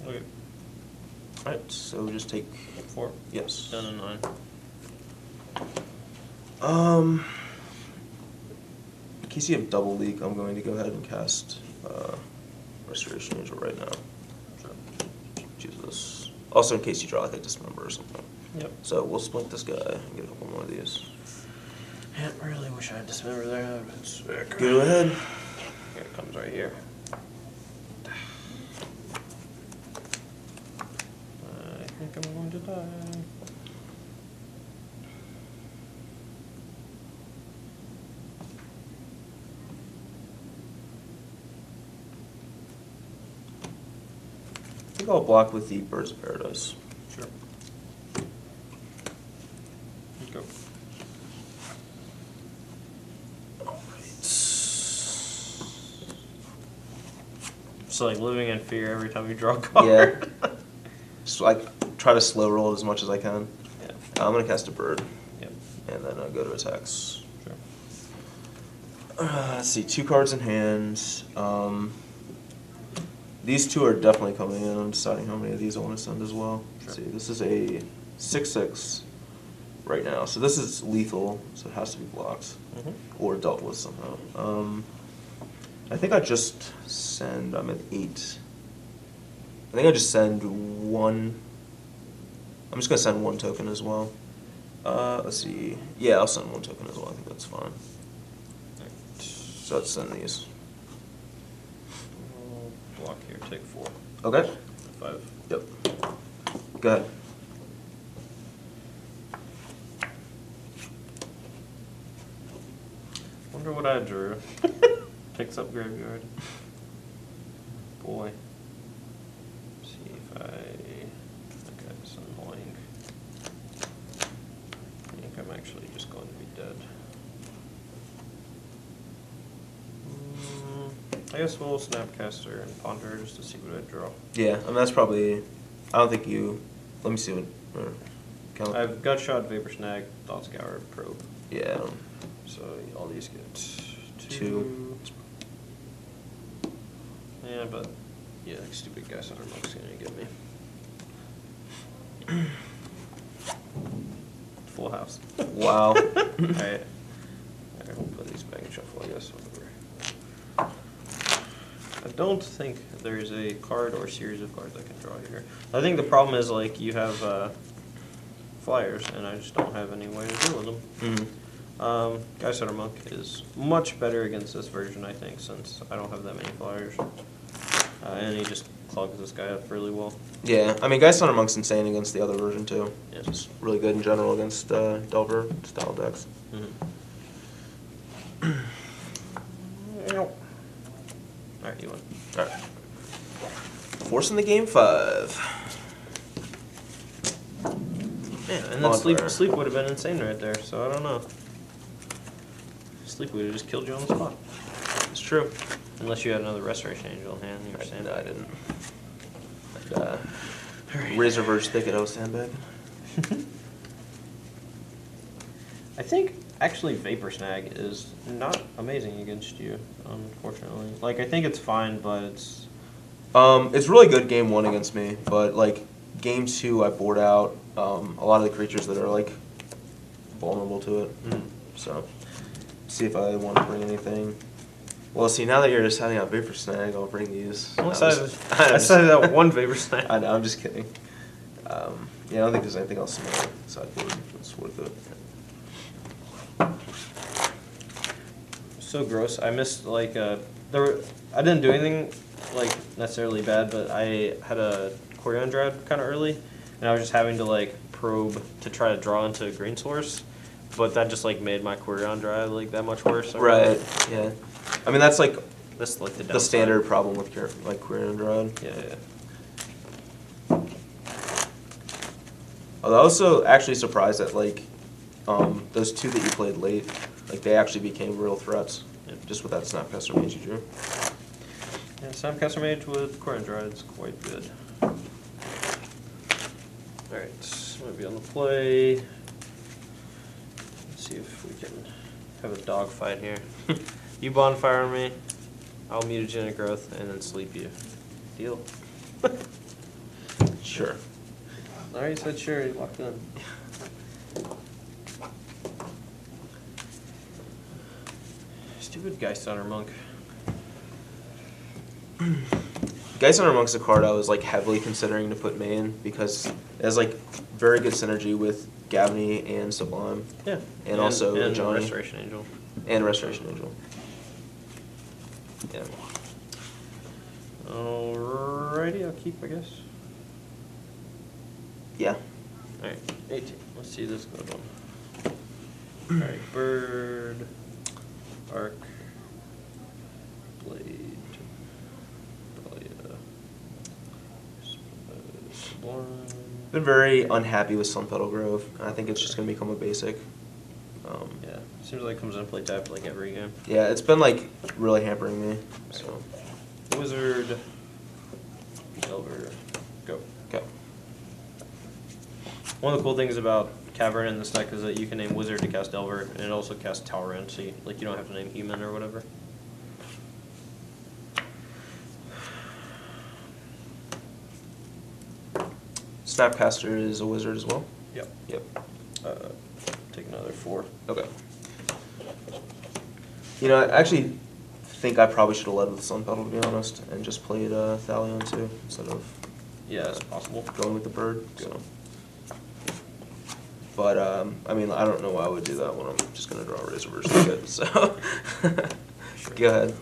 Okay. Alright, so just take 4. yes. 10 and 9. In case you have double leak, I'm going to go ahead and cast Restoration Angel right now. Sure. Choose this. Also, in case you draw like a Dismember or something. Yep. So we'll splint this guy and get a couple more of these. Yeah, I really wish I had Dismember there. That would have been sick. Go ahead. Here it comes right here. I think I'm going to die. I think I'll block with the Birds of Paradise. Sure. Go. It's like living in fear every time you draw a card. Yeah. Just like try to slow roll it as much as I can. Yeah. I'm gonna cast a bird. Yep. And then go to attacks. Sure. Let's see, 2 cards in hand. These 2 are definitely coming in. I'm deciding how many of these I want to send as well. Sure. Let's see, this is a 6/6 right now. So this is lethal, so it has to be blocked or dealt with somehow. I think I just send, I'm at 8. I think I just send 1. I'm just going to send 1 token as well. Let's see. Yeah, I'll send 1 token as well. I think that's fine. So let's send these. Block here, take 4. Okay. 5. Yep. Go ahead. Wonder what I drew. Picks up graveyard. Boy. See if I. Okay, it's annoying. I think I'm actually just going to be dead. I guess we'll Snapcaster and Ponder just to see what I draw. Yeah, I mean that's probably. I don't think you. Let me see what. Count. I've Gutshot, Vapor Snag, Thought Scour, Probe. Yeah. So all these get 2. Yeah, but yeah, stupid guy center monk's gonna get me. Full house. Wow. Alright. We'll put these back in shuffle, I guess. Whatever. I don't think there's a card or series of cards I can draw here. I think the problem is like you have flyers, and I just don't have any way to deal with them. Guy Center Monk is much better against this version, I think, since I don't have that many flyers. And he just clogs this guy up really well. Yeah, I mean, Geist Hunter Monk's insane against the other version too. Yeah. Just really good in general against Delver style decks. Alright, you win. Alright. Forcing the game 5. Man, and then sleep would have been insane right there, so I don't know. Sleep would have just killed you on the spot. It's true. Unless you had another Restoration Angel in hand, you were saying. No, I didn't. Razor Verge Thicket, I was sandbagging. I think actually Vapor Snag is not amazing against you, unfortunately. Like I think it's fine, but it's really good game 1 against me, but like game 2 I board out a lot of the creatures that are like vulnerable to it. So see if I want to bring anything. Well, see, now that you're just having a Vapor Snag, I'll bring these. I decided that one Vapor Snag. I know, I'm just kidding. Yeah, I don't think there's anything else in the sideboard that's worth it. So gross. I missed like I didn't do anything like necessarily bad, but I had a Quirion Dread kind of early, and I was just having to like probe to try to draw into a green source, but that just like made my Quirion Dread like that much worse. Right. Yeah. I mean that's like the standard problem with like Quirion Dread. Yeah. Although I was also actually surprised that like those 2 that you played late, like they actually became real threats. Just with that Snapcaster Mage you drew. Yeah, Snapcaster Mage with Quirion Dread is quite good. Alright, I'm going to be on the play. Let's see if we can have a dog fight here. You bonfire on me, I'll mutagenic growth, and then sleep you. Deal. Sure. Alright, you said sure, you locked in. Stupid Geistunner Monk. Geistunner Monk's a card I was like heavily considering to put main because it has like very good synergy with Gavny and Sublime. Yeah. And also and Johnny. Restoration Angel. And Restoration Angel. Yeah. Alrighty, I'll keep, I guess. Yeah. Alright, 18. Let's see this good one. Alright, Bird, Arc, Blade, Dahlia, Sublime. Been very unhappy with Sunpetal Grove. I think it's just gonna become a basic. Yeah, seems like it comes into play tap like every game. Yeah, it's been like really hampering me. So Wizard, Delver, go. okay. One of the cool things about Cavern in this deck is that you can name Wizard to cast Delver, and it also casts Talrand, so you don't have to name Human or whatever. Snapcaster is a wizard as well. Yep. Yep. Take another 4. Okay. You know, I actually think I probably should have led with Sunpetal, to be honest, and just played Thalion too instead of Yeah, it's possible. going with the bird. So. But I mean, I don't know why I would do that when I'm just gonna draw a Razorverse ticket. So Sure. go ahead.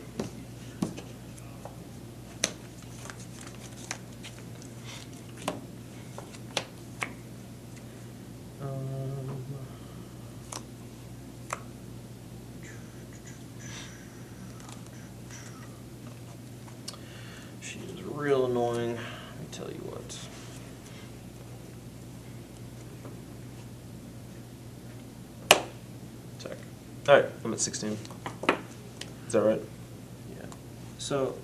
She is real annoying. Let me tell you what. Attack. All right, I'm at 16. Is that right? Yeah. So,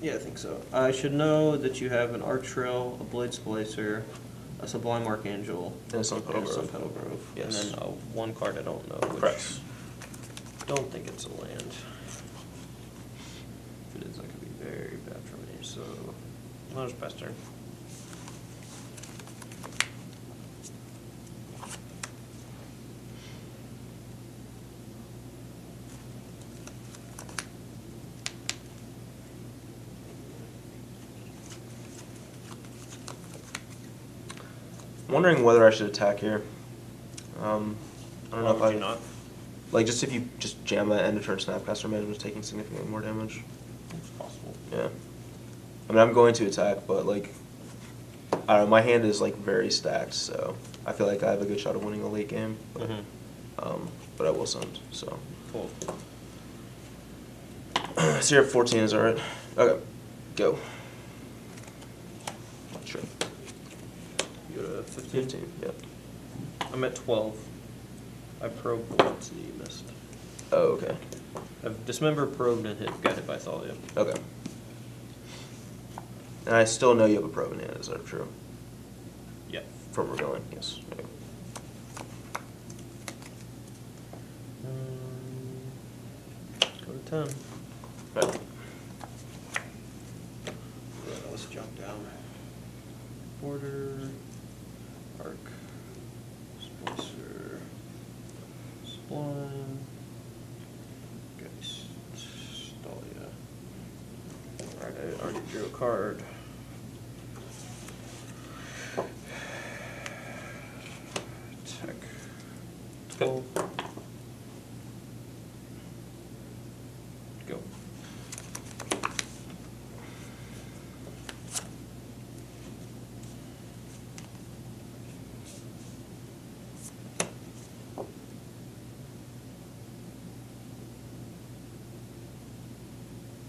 yeah, I think so. I should know that you have an Arc Trail, a Blade Splicer, a Sublime Archangel, And a Sunpetal and a Grove. Sunpetal Grove. Yes. And then one card I don't know. Which Correct. Don't think it's a land. If it is, that could be very bad for me. So, I'll just pass turn. I'm wondering whether I should attack here. I don't know if Why would I you not? like just if you just jam that end of turn Snapcaster Management is taking significantly more damage. It's possible. Yeah. I mean, I'm going to attack, but like, I don't know, my hand is like very stacked, so I feel like I have a good shot of winning a late game. But, but I will send, so. Cool. So you're at 14, is that right? Okay, go. Sure. You go to 15? 15, yeah. I'm at 12. I probed once and you missed. Oh, okay. I've dismembered, probed, and got hit by Thalia. Okay. And I still know you have a probe in hand, is that true? Yeah. From Rebellion, yes. Okay. Go to 10. Right. Yeah, let's jump down. Border, Arc, Splicer, Sublime, Geist, Dahlia. Alright, I already drew a card. Tech. 12. Go.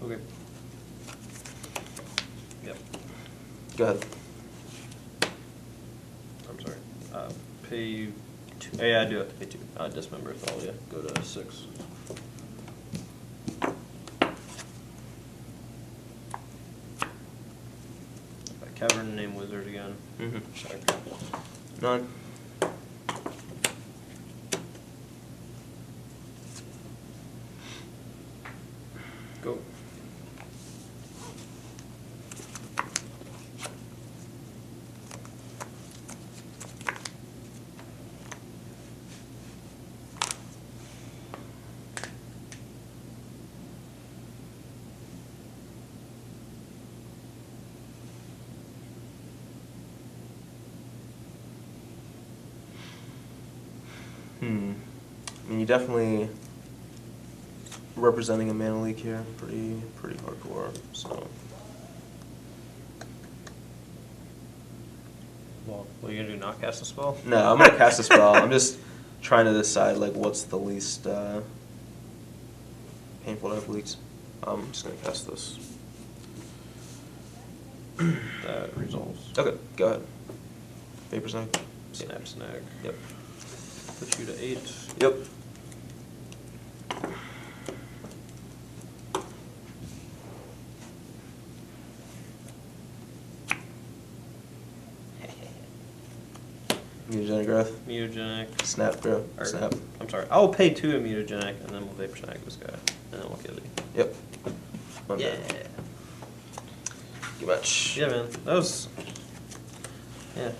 Okay. Yep. Go ahead. I'm sorry. Pay 2. Yeah, I do have to pay 2. Dismember Thalia. Go to 6. Cavern name wizard again. Mm-hmm. Check. 9. I mean, you definitely representing a mana leak here, pretty hardcore. So. Well, what are you gonna do? Not cast a spell? No, I'm gonna cast a spell. I'm just trying to decide like what's the least painful to have leaks. I'm just gonna cast this. That resolves. Okay, go ahead. Vapor Snag. Snap snag. Yep. Put you to 8. Yep. Mutagenic Growth. Mutagenic. Snap, bro. Or, Snap. I'm sorry. I'll pay 2 of mutagenic, and then we'll vapor snag this guy, and then we'll kill you. Yep. Yeah. Too much. Yeah, man. That was. Yeah.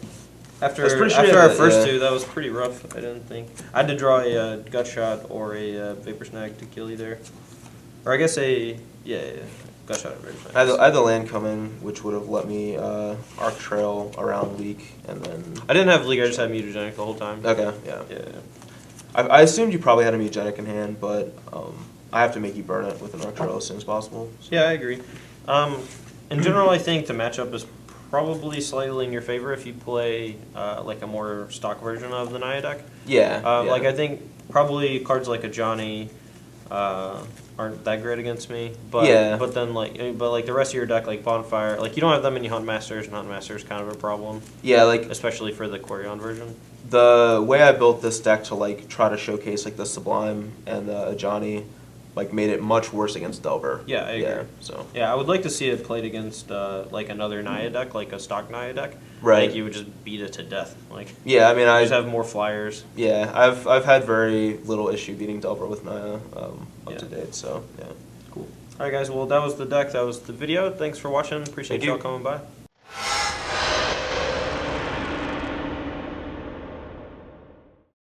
After That's pretty after shitty, our but, first yeah. 2, that was pretty rough. I didn't think I had to draw a gut shot or a vapor snag to kill you there, or I guess yeah, gut shot or vapor snag. I had the land come in, which would have let me arc trail around leak, and then. I didn't have league. I just had mutagenic the whole time. Okay. Yeah. Yeah. I assumed you probably had a mutagenic in hand, but I have to make you burn it with an arc trail as soon as possible. So. Yeah, I agree. In general, I think the matchup is probably slightly in your favor if you play like a more stock version of the Naya deck. Yeah. Like I think probably cards like a Johnny aren't that great against me. But Yeah. but the rest of your deck, like Bonfire, like you don't have that many Hunt Masters, and Hunt Master is kind of a problem. Yeah, like Especially for the Quarion version. the way I built this deck to like try to showcase like the Sublime and the Johnny, like made it much worse against Delver. Yeah, I agree. So. Yeah, I would like to see it played against like another Naya deck, like a stock Naya deck. Right. Like you would just beat it to death. Like Yeah, I mean you just have more flyers. Yeah, I've had very little issue beating Delver with Naya up to date. So yeah. Cool. All right, guys. Well, that was the deck. That was the video. Thanks for watching. Appreciate Thank you. y'all coming by.